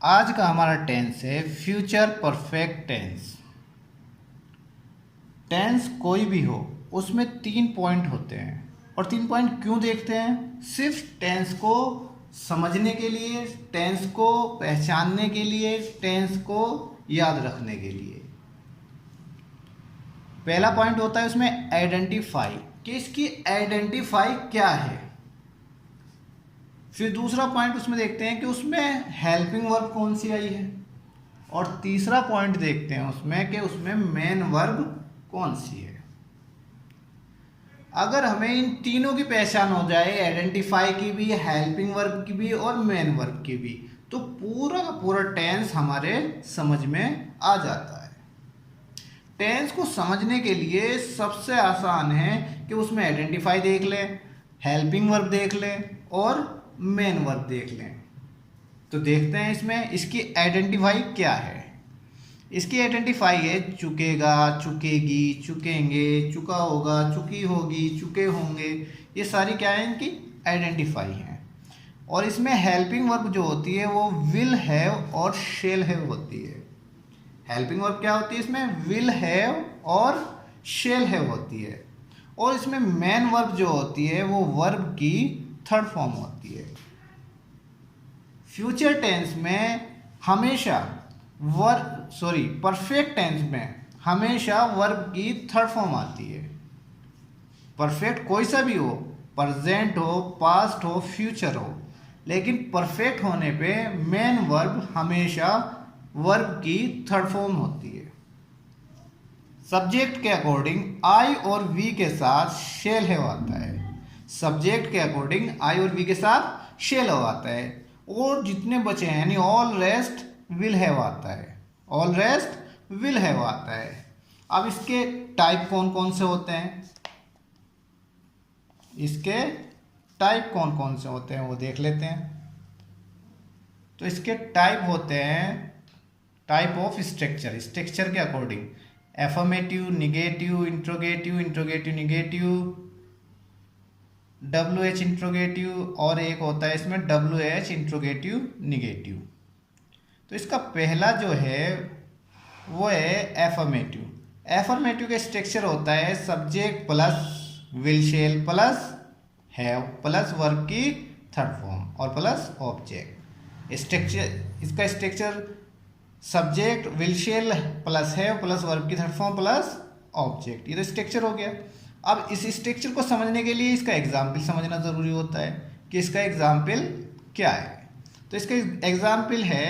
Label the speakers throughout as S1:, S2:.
S1: आज का हमारा टेंस है फ्यूचर परफेक्ट टेंस। टेंस कोई भी हो उसमें 3 पॉइंट होते हैं। और 3 पॉइंट क्यों देखते हैं? सिर्फ टेंस को समझने के लिए, टेंस को पहचानने के लिए, टेंस को याद रखने के लिए। पहला पॉइंट होता है उसमें आइडेंटिफाई, कि इसकी आइडेंटिफाई क्या है। फिर दूसरा पॉइंट उसमें देखते हैं कि उसमें हेल्पिंग वर्ब कौन सी आई है। और तीसरा पॉइंट देखते हैं उसमें कि उसमें मेन वर्ब कौन सी है। अगर हमें इन तीनों की पहचान हो जाए, आइडेंटिफाई की भी, हेल्पिंग वर्ब की भी और मेन वर्ब की भी, तो पूरा का पूरा टेंस हमारे समझ में आ जाता है। टेंस को समझने के लिए सबसे आसान है कि उसमें आइडेंटिफाई देख लें, हेल्पिंग वर्ब देख लें और मेन वर्ब देख लें। तो देखते हैं इसमें इसकी आइडेंटिफाई क्या है। इसकी आइडेंटिफाई है चुकेगा, चुकेगी, चुकेंगे, चुका होगा, चुकी होगी, चुके होंगे। ये सारी क्या है? इनकी आइडेंटिफाई है। और इसमें हेल्पिंग वर्ब जो होती है वो विल हैव और शेल हैव होती है। हेल्पिंग वर्ब क्या होती है? इसमें विल हैव और शेल हैव होती है। और इसमें मेन वर्ब जो होती है वो वर्ब की थर्ड फॉर्म होती है। फ्यूचर टेंस में हमेशा परफेक्ट टेंस में हमेशा वर्ब की थर्ड फॉर्म आती है। परफेक्ट कोई सा भी हो, प्रेजेंट हो, पास्ट हो, फ्यूचर हो, लेकिन परफेक्ट होने पे मेन वर्ब हमेशा वर्ब की थर्ड फॉर्म होती है। सब्जेक्ट के अकॉर्डिंग आई और वी के साथ शेल हैव आता है। सब्जेक्ट के अकॉर्डिंग आई और वी के साथ शेल हैव आता है। और जितने बचे हैं यानी ऑल रेस्ट विल हैव आता है। ऑल रेस्ट विल हैव आता है। अब इसके टाइप कौन कौन से होते हैं? इसके टाइप कौन कौन से होते हैं वो देख लेते हैं। तो इसके टाइप होते हैं टाइप ऑफ स्ट्रक्चर, स्ट्रक्चर के according affirmative, negative, interrogative, interrogative negative, WH interrogative और एक होता है इसमें WH इंट्रोगेटिव निगेटिव। तो इसका पहला जो है वो है एफर्मेटिव। एफर्मेटिव का स्ट्रक्चर होता है subject plus will shall plus have plus verb की थर्ड फॉर्म और प्लस ऑब्जेक्ट। स्ट्रक्चर इसका structure subject will shall plus have plus verb की थर्ड फॉर्म प्लस ऑब्जेक्ट। ये तो स्ट्रक्चर हो गया। अब इस स्ट्रक्चर को समझने के लिए इसका एग्जाम्पल समझना ज़रूरी होता है कि इसका एग्जाम्पल क्या है। तो इसका एग्जाम्पल है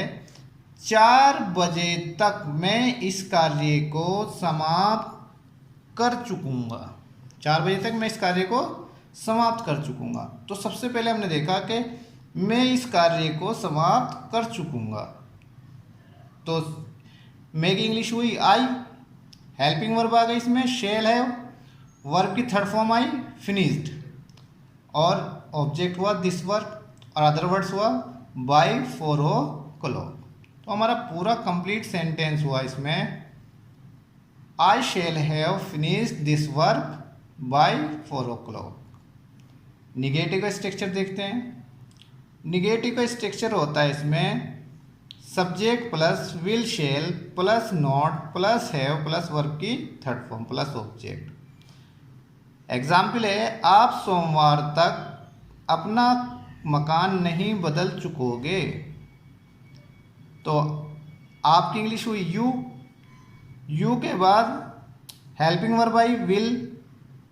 S1: 4 बजे तक मैं इस कार्य को समाप्त कर चुकूंगा। 4 बजे तक मैं इस कार्य को समाप्त कर चुकूंगा। तो सबसे पहले हमने देखा कि मैं इस कार्य को समाप्त कर चुकूंगा। तो मैं की इंग्लिश हुई आई, हेल्पिंग वर्ब आ गई इसमें शेल है, वर्ब की थर्ड फॉर्म आई फिनिश्ड, और ऑब्जेक्ट हुआ दिस वर्ब, और अदर वर्ड्स हुआ बाय 4 o'clock। तो हमारा पूरा कंप्लीट सेंटेंस हुआ इसमें I shall have finished this work by 4 o'clock। Negative का स्ट्रक्चर देखते हैं। निगेटिव का स्ट्रक्चर होता है इसमें subject plus will shall plus not plus have plus verb की third form plus object. Example है आप सोमवार तक अपना मकान नहीं बदल चुकोगे। तो आपकी इंग्लिश हुई यू के बाद हेल्पिंग वर्ब आई विल,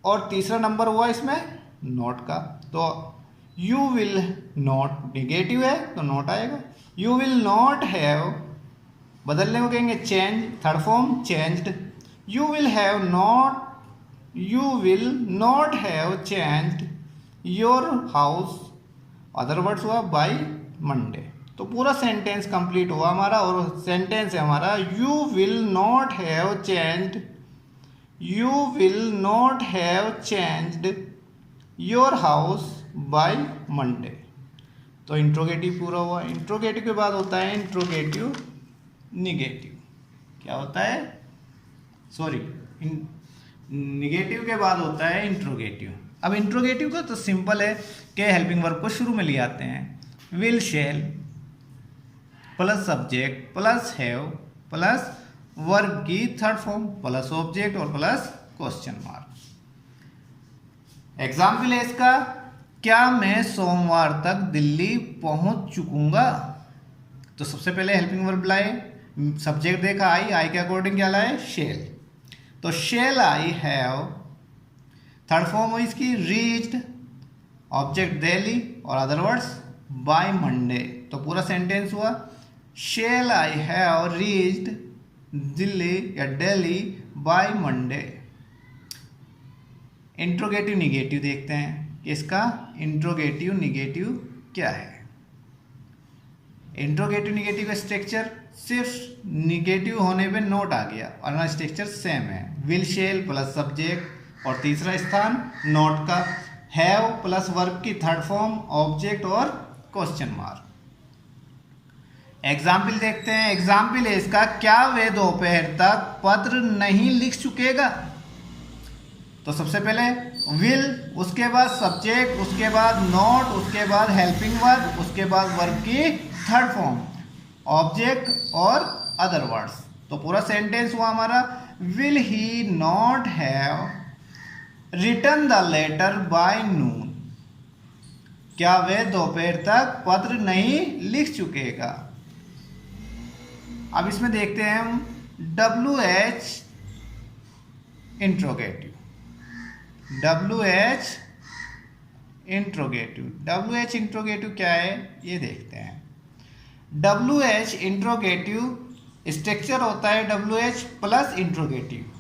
S1: और तीसरा नंबर हुआ इसमें नॉट का। तो यू विल नॉट निगेटिव है तो नॉट आएगा। यू विल नॉट हैव, बदलने को कहेंगे change, third form changed. You will not have changed your house, other words हुआ बाय मंडे। तो पूरा सेंटेंस कंप्लीट हुआ हमारा। और सेंटेंस है हमारा you will not have changed your house by Monday. तो इंट्रोगेटिव पूरा हुआ। इंट्रोगेटिव के बाद होता है इंट्रोगेटिव निगेटिव। क्या होता है? निगेटिव के बाद होता है इंट्रोगेटिव। अब इंट्रोगेटिव का तो सिंपल है कि हेल्पिंग वर्ब को शुरू में ले आते हैं। Will shall plus subject plus have plus verb की थर्ड फॉर्म प्लस ऑब्जेक्ट और प्लस क्वेश्चन मार्क। एग्जाम्पल है इसका, क्या मैं सोमवार तक दिल्ली पहुंच चुकूंगा। तो सबसे पहले हेल्पिंग वर्ब लाए, सब्जेक्ट देखा आई के अकॉर्डिंग क्या लाए, शेल। तो shell I have, third form हुई इसकी रीच्ड, ऑब्जेक्ट दिल्ली और अदर वर्ड्स बाय मंडे। तो पूरा सेंटेंस हुआ shall I have reached Delhi या Delhi by Monday. Interrogative negative देखते हैं कि इसका इंट्रोगेटिव निगेटिव क्या है। इंट्रोगेटिव निगेटिव का स्ट्रक्चर सिर्फ निगेटिव होने पे नोट आ गया और स्ट्रक्चर सेम है, विल शेल प्लस सब्जेक्ट और तीसरा स्थान नोट का, हैव प्लस वर्ब की थर्ड फॉर्म ऑब्जेक्ट और क्वेश्चन मार्क। एग्जाम्पल देखते हैं, एग्जाम्पल है इसका, क्या वे दोपहर तक पत्र नहीं लिख चुकेगा। तो सबसे पहले विल, उसके बाद सब्जेक्ट, उसके बाद नोट, उसके बाद हेल्पिंग वर्ब, उसके बाद वर्ब की थर्ड फॉर्म ऑब्जेक्ट और अदर वर्ड्स। तो पूरा सेंटेंस हुआ हमारा, will he not have written the letter by noon. क्या वे दोपहर तक पत्र नहीं लिख चुकेगा। अब इसमें देखते हैं हम WH इंट्रोगेटिव। WH इंट्रोगेटिव क्या है ये देखते हैं। WH इंट्रोगेटिव स्ट्रक्चर होता है WH प्लस इंट्रोगेटिव।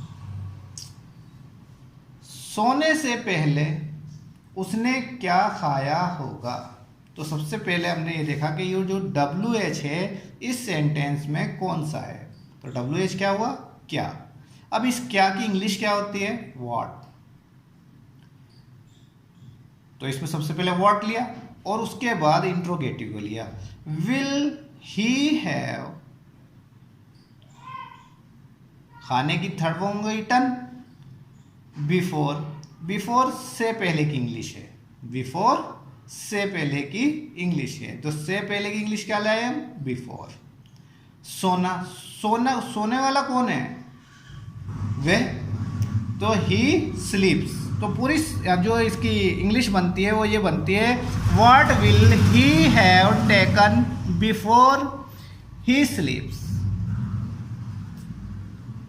S1: सोने से पहले उसने क्या खाया होगा। तो सबसे पहले हमने ये देखा कि ये जो WH है इस सेंटेंस में कौन सा है। तो WH क्या हुआ, क्या। अब इस क्या की इंग्लिश क्या होती है, व्हाट। तो इसमें सबसे पहले व्हाट लिया और उसके बाद इंट्रोगेटिव को लिया, विल ही हैव, खाने की थर्ड फॉर्म ईटन, बिफोर से पहले की इंग्लिश है, बिफोर से पहले की इंग्लिश है। तो से पहले की इंग्लिश क्या लाए हम, बिफोर। सोने वाला कौन है, वे। तो ही स्लीप्स। तो पूरी जो इसकी इंग्लिश बनती है वो ये बनती है, what will he have taken before he स्लीप्स।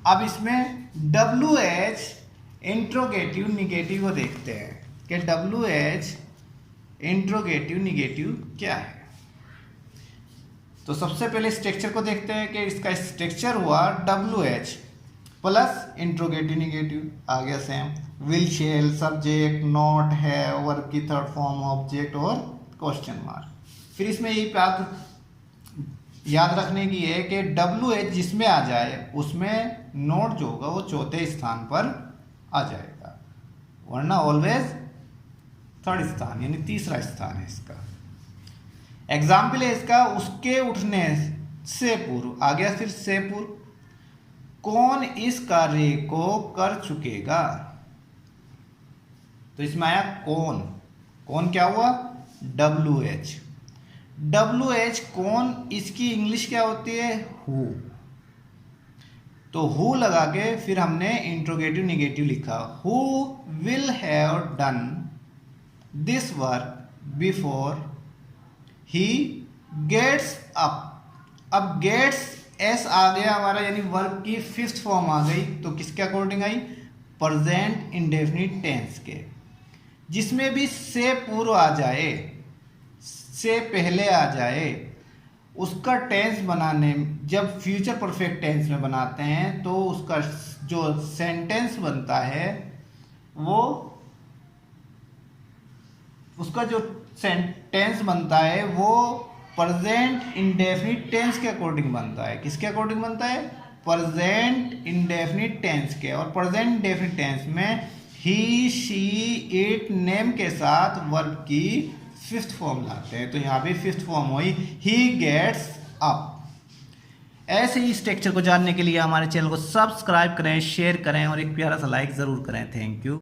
S1: अब इसमें WH इंट्रोगेटिव निगेटिव को देखते हैं कि WH इंट्रोगेटिव निगेटिव क्या है। तो सबसे पहले स्ट्रक्चर को देखते हैं कि इसका स्ट्रक्चर हुआ WH प्लस इंट्रोगेटिव निगेटिव, आ गया same, will shell subject not have verb की थर्ड फॉर्म ऑब्जेक्ट और क्वेश्चन मार्क। फिर इसमें ये बात याद रखने की है कि WH जिसमें आ जाए उसमें नोट जो होगा वो चौथे स्थान पर आ जाएगा, वरना ऑलवेज थर्ड स्थान यानी तीसरा स्थान है इसका। एग्जाम्पल है इसका, उसके उठने से पूर्व, आ गया फिर से पूर्व, कौन इस कार्य को कर चुकेगा। तो इसमें आया कौन क्या हुआ, WH कौन, इसकी इंग्लिश क्या होती है, हु। तो हु लगा के फिर हमने इंट्रोगेटिव निगेटिव लिखा, who will have done this work before he gets up. अब गेट्स एस आ गया हमारा यानी वर्ब की फिफ्थ फॉर्म आ गई। तो किसके according I, present indefinite tense के, जिसमें भी से पूर्व आ जाए, से पहले आ जाए, उसका टेंस बनाने, जब फ्यूचर परफेक्ट टेंस में बनाते हैं तो उसका जो सेंटेंस बनता है वो, उसका जो सेंटेंस बनता है वो प्रेजेंट इंडेफिनिट टेंस के अकॉर्डिंग बनता है। किसके अकॉर्डिंग बनता है, प्रेजेंट इंडेफिनिट टेंस के। और प्रेजेंट इंडेफिनिट टेंस में ही शी इट नेम के साथ वर्ब की फिफ्थ फॉर्म लाते हैं। तो यहाँ पे फिफ्थ फॉर्म हुई ही गेट्स अप। ऐसे ही स्ट्रक्चर को जानने के लिए हमारे चैनल को सब्सक्राइब करें, शेयर करें और एक प्यारा सा लाइक ज़रूर करें। Thank you.